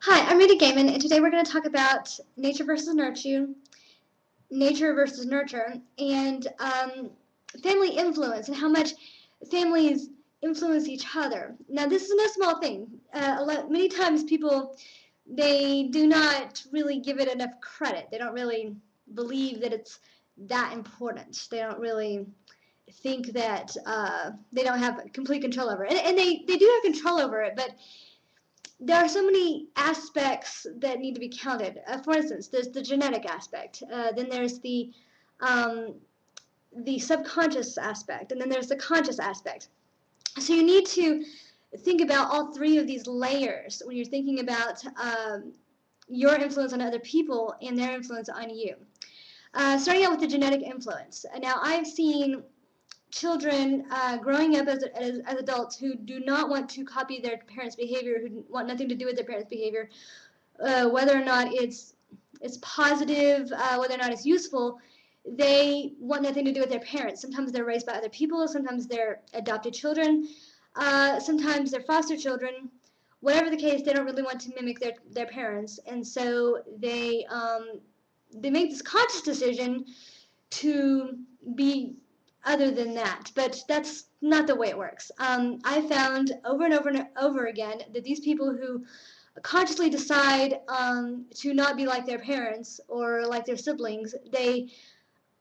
Hi, I'm Rita Gehman, and today we're going to talk about nature versus nurture, and family influence and how much families influence each other. Now, this is no small thing. Many times people, they do not really give it enough credit. They don't really believe that it's that important. They don't really think that they don't have complete control over it. And they do have control over it, but there are so many aspects that need to be counted. For instance, there's the genetic aspect, then there's the subconscious aspect, and then there's the conscious aspect. So you need to think about all three of these layers when you're thinking about your influence on other people and their influence on you. Starting out with the genetic influence. Now, I've seen children growing up as adults who do not want to copy their parents' behavior, who want nothing to do with their parents' behavior, whether or not it's positive, whether or not it's useful. They want nothing to do with their parents. Sometimes they're raised by other people, sometimes they're adopted children, sometimes they're foster children. Whatever the case, they don't really want to mimic their parents, and so they make this conscious decision to be other than that, but that's not the way it works. I found over and over and over again that these people who consciously decide to not be like their parents or like their siblings, they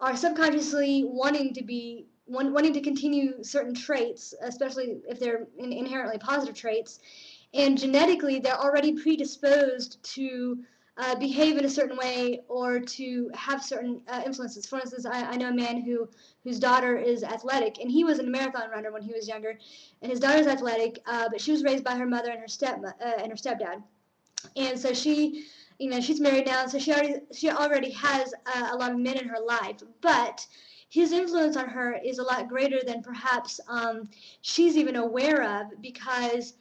are subconsciously wanting to continue certain traits, especially if they're inherently positive traits, and genetically they're already predisposed to behave in a certain way or to have certain influences. For instance, I know a man whose daughter is athletic, and he was a marathon runner when he was younger, and his daughter's athletic, but she was raised by her mother and her stepdad, and so she's married now, so she already has a lot of men in her life, but his influence on her is a lot greater than perhaps she's even aware of, because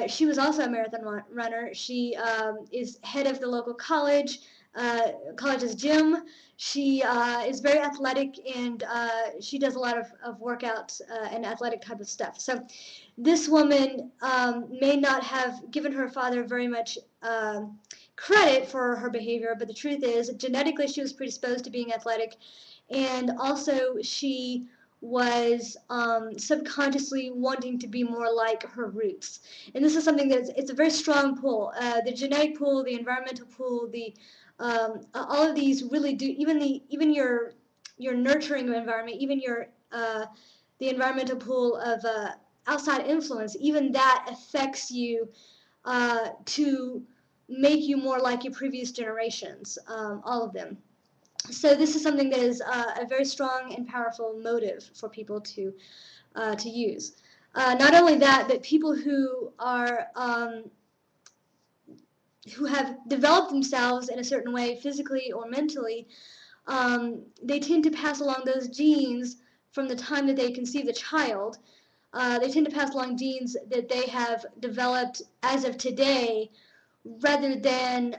she was also a marathon runner. She is head of the local college's gym. She is very athletic, and she does a lot of workouts and athletic type of stuff. So this woman may not have given her father very much credit for her behavior, but the truth is, genetically, she was predisposed to being athletic, and also she was subconsciously wanting to be more like her roots. And this is something it's a very strong pull. The genetic pull, the environmental pull, all of these really do. Even your nurturing environment, even the environmental pull of outside influence, even that affects you to make you more like your previous generations, all of them. So this is something that is a very strong and powerful motive for people to use. Not only that, but people who have developed themselves in a certain way, physically or mentally, they tend to pass along those genes from the time that they conceive the child. They tend to pass along genes that they have developed as of today, rather than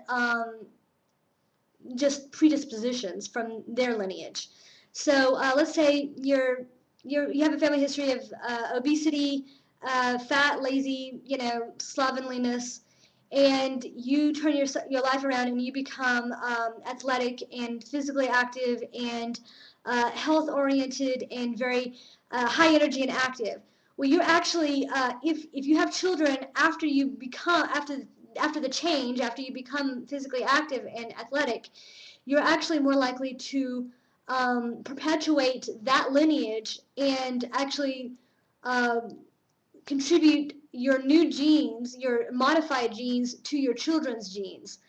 just predispositions from their lineage. So let's say you have a family history of obesity, fat, lazy, slovenliness, and you turn your life around and you become athletic and physically active and health oriented and very high energy and active. Well, you're actually, if you have children after the change, after you become physically active and athletic, you're actually more likely to perpetuate that lineage and actually contribute your new genes, your modified genes, to your children's genes.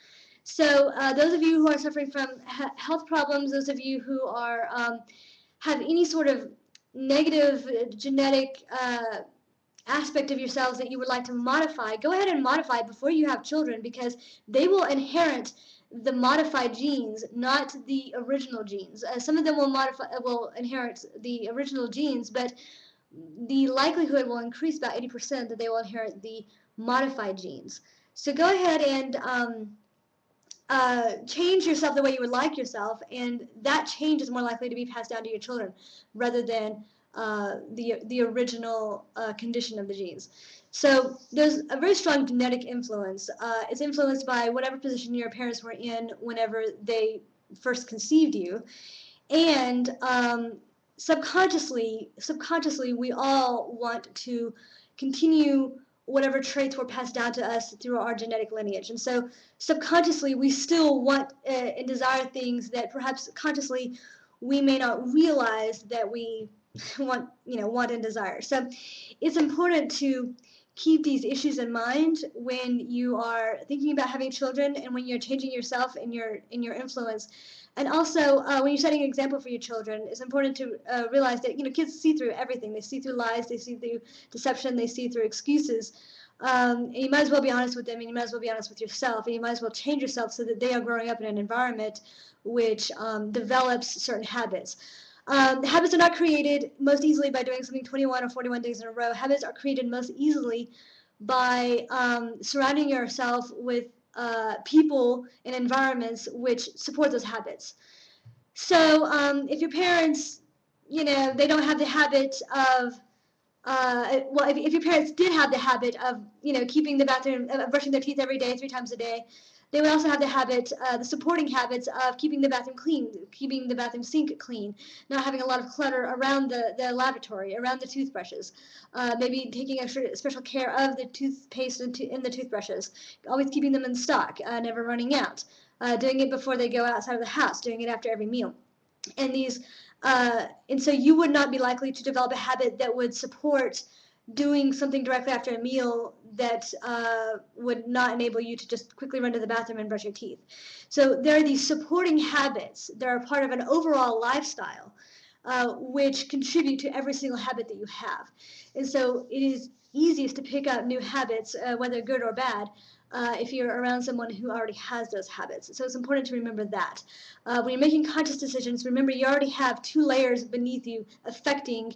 So those of you who are suffering from health problems, those of you who are have any sort of negative genetic aspect of yourselves that you would like to modify, go ahead and modify it before you have children, because they will inherit the modified genes, not the original genes. Some of them will inherit the original genes, but the likelihood will increase about 80% that they will inherit the modified genes. So go ahead and change yourself the way you would like yourself, and that change is more likely to be passed down to your children rather than the original condition of the genes. So there's a very strong genetic influence. It's influenced by whatever position your parents were in whenever they first conceived you. And subconsciously, we all want to continue whatever traits were passed down to us through our genetic lineage. And so subconsciously, we still want and desire things that perhaps consciously we may not realize that we want and desire. So it's important to keep these issues in mind when you are thinking about having children and when you're changing yourself in your influence. And also, when you're setting an example for your children, it's important to realize that kids see through everything. They see through lies, they see through deception, they see through excuses. And you might as well be honest with them, and you might as well be honest with yourself, and you might as well change yourself so that they are growing up in an environment which develops certain habits. Habits are not created most easily by doing something 21 or 41 days in a row. Habits are created most easily by surrounding yourself with people and environments which support those habits. So if your parents, they don't have the habit of, well, if your parents did have the habit of, keeping the bathroom, brushing their teeth every day, 3 times a day, they would also have the habit, the supporting habits of keeping the bathroom clean, keeping the bathroom sink clean, not having a lot of clutter around the lavatory, around the toothbrushes, maybe taking extra special care of the toothpaste in the toothbrushes, always keeping them in stock, never running out, doing it before they go outside of the house, doing it after every meal. And so you would not be likely to develop a habit that would support doing something directly after a meal that would not enable you to just quickly run to the bathroom and brush your teeth. So there are these supporting habits that are part of an overall lifestyle which contribute to every single habit that you have. And so it is easiest to pick up new habits, whether good or bad, if you're around someone who already has those habits. So it's important to remember that. When you're making conscious decisions, remember you already have 2 layers beneath you affecting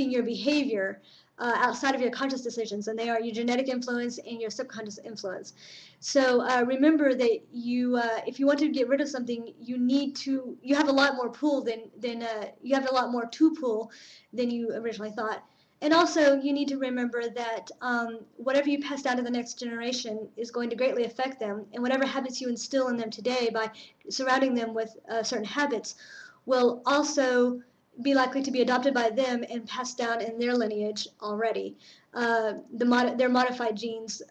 your behavior outside of your conscious decisions, and they are your genetic influence and your subconscious influence. So remember that if you want to get rid of something, you have a lot more pull you have a lot more to pull than you originally thought. And also, you need to remember that whatever you pass down to the next generation is going to greatly affect them, and whatever habits you instill in them today by surrounding them with certain habits will also be likely to be adopted by them and passed down in their lineage already. Their modified genes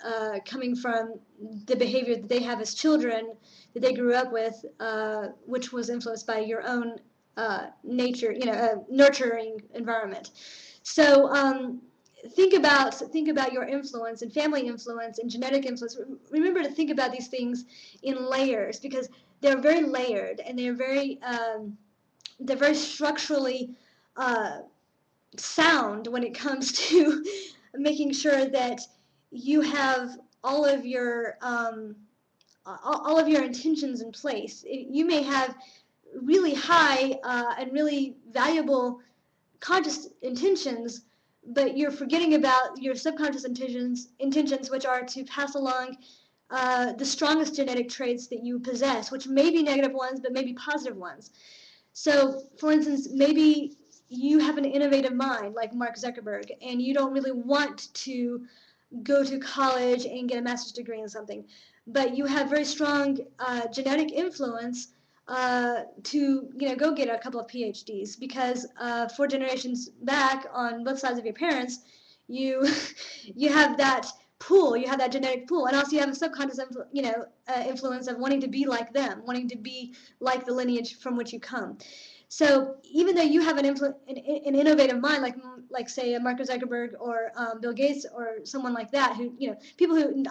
coming from the behavior that they have as children that they grew up with, which was influenced by your own nature, nurturing environment. So think about your influence and family influence and genetic influence. Remember to think about these things in layers, because they're very layered and they're very structurally sound when it comes to making sure that you have all of your intentions in place. You may have really high and really valuable conscious intentions, but you're forgetting about your subconscious intentions, which are to pass along the strongest genetic traits that you possess, which may be negative ones, but maybe positive ones. So, for instance, maybe you have an innovative mind like Mark Zuckerberg, and you don't really want to go to college and get a master's degree in something, but you have very strong genetic influence to go get a couple of PhDs, because 4 generations back on both sides of your parents, you you have that pool, you have that genetic pool, and also you have a subconscious influence of wanting to be like them, wanting to be like the lineage from which you come. So even though you have an innovative mind, like say Mark Zuckerberg or Bill Gates or someone like that, who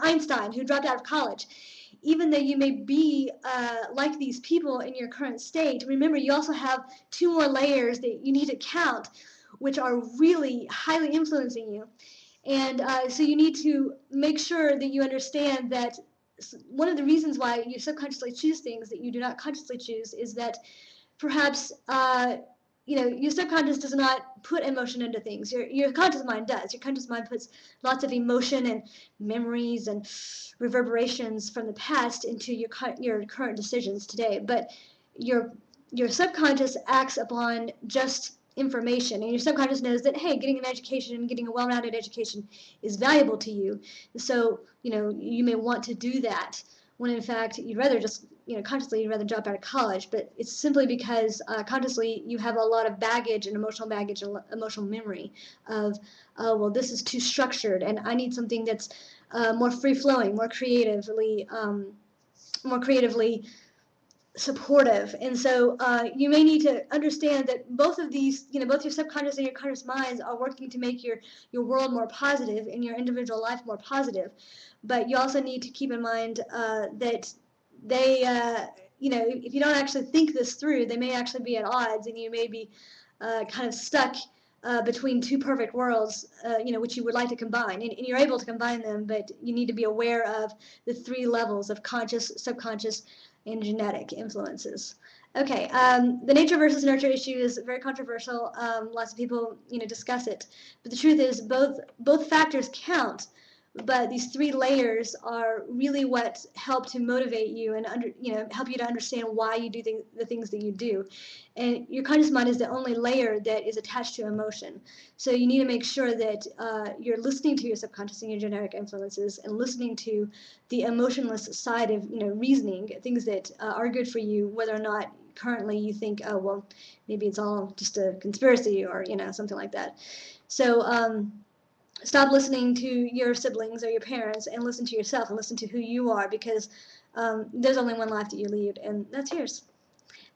Einstein, who dropped out of college, even though you may be like these people in your current state, remember you also have 2 more layers that you need to count, which are really highly influencing you. And so you need to make sure that you understand that one of the reasons why you subconsciously choose things that you do not consciously choose is that perhaps your subconscious does not put emotion into things. Your conscious mind does. Your conscious mind puts lots of emotion and memories and reverberations from the past into your current decisions today. But your subconscious acts upon just information, and your subconscious knows that, hey, getting an education, getting a well-rounded education is valuable to you. So, you may want to do that, when in fact you'd rather just, consciously you'd rather drop out of college. But it's simply because consciously you have a lot of baggage and emotional memory of, oh, well, this is too structured, and I need something that's more free-flowing, more creatively supportive. And so you may need to understand that both of these, both your subconscious and your conscious minds are working to make your world more positive and your individual life more positive. But you also need to keep in mind that they, if you don't actually think this through, they may actually be at odds, and you may be kind of stuck between two perfect worlds, which you would like to combine. And you're able to combine them, but you need to be aware of the three levels of conscious, subconscious, and genetic influences. Okay, the nature versus nurture issue is very controversial. Lots of people, discuss it. But the truth is, both factors count. But these three layers are really what help to motivate you and help you to understand why you do the things that you do. And your conscious mind is the only layer that is attached to emotion. So you need to make sure that you're listening to your subconscious and your genetic influences, and listening to the emotionless side of reasoning, things that are good for you, whether or not currently you think, oh, well, maybe it's all just a conspiracy, or something like that. So stop listening to your siblings or your parents, and listen to yourself and listen to who you are, because there's only one life that you lead, and that's yours.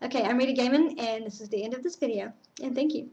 Okay, I'm Rita Gehman, and this is the end of this video, and thank you.